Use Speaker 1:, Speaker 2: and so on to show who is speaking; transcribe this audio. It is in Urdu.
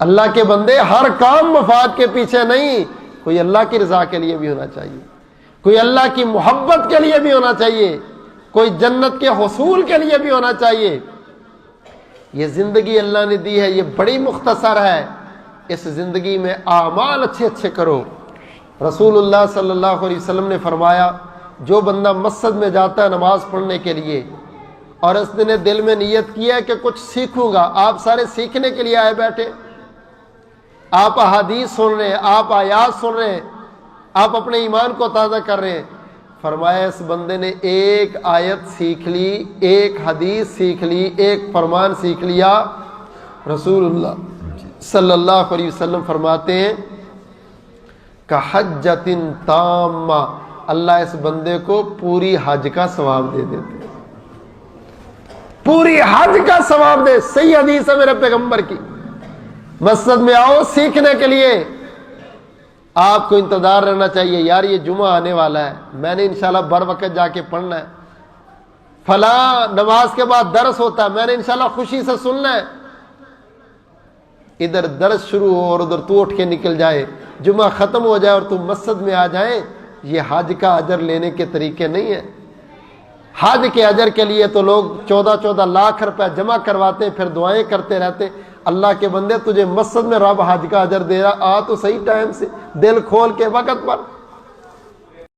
Speaker 1: اللہ کے بندے ہر کام مفاد کے پیچھے نہیں، کوئی اللہ کی رضا کے لیے بھی ہونا چاہیے، کوئی اللہ کی محبت کے لیے بھی ہونا چاہیے، کوئی جنت کے حصول کے لیے بھی ہونا چاہیے۔ یہ زندگی اللہ نے دی ہے، یہ بڑی مختصر ہے، اس زندگی میں اعمال اچھے اچھے کرو۔ رسول اللہ صلی اللہ علیہ وسلم نے فرمایا، جو بندہ مسجد میں جاتا ہے نماز پڑھنے کے لیے اور اس نے دل میں نیت کیا ہے کہ کچھ سیکھوں گا، آپ سارے سیکھنے کے لیے آئے بیٹھے، آپ احادیث سن رہے ہیں، آپ آیات سن رہے ہیں، آپ اپنے ایمان کو تازہ کر رہے ہیں، فرمایا اس بندے نے ایک آیت سیکھ لی، ایک حدیث سیکھ لی، ایک فرمان سیکھ لیا۔ رسول اللہ صلی اللہ علیہ وسلم فرماتے ہیں کحجۃ تامہ، اللہ اس بندے کو پوری حج کا ثواب دے دیتے، پوری حج کا ثواب دے۔ صحیح حدیث ہے میرے پیغمبر کی۔ مسجد میں آؤ سیکھنے کے لیے، آپ کو انتظار رہنا چاہیے، یار یہ جمعہ آنے والا ہے، میں نے انشاءاللہ بر وقت جا کے پڑھنا ہے، فلاں نماز کے بعد درس ہوتا ہے، میں نے انشاءاللہ خوشی سے سننا ہے۔ ادھر درس شروع ہو اور ادھر تو اٹھ کے نکل جائے، جمعہ ختم ہو جائے اور تو مسجد میں آ جائیں، یہ حج کا اجر لینے کے طریقے نہیں ہیں۔ حج کے اجر کے لیے تو لوگ 14 لاکھ روپے جمع کرواتے پھر دعائیں کرتے رہتے۔ اللہ کے بندے تجھے مسجد میں رب حج کا اجر دے رہا، آ تو صحیح ٹائم سے، دل کھول کے وقت پر۔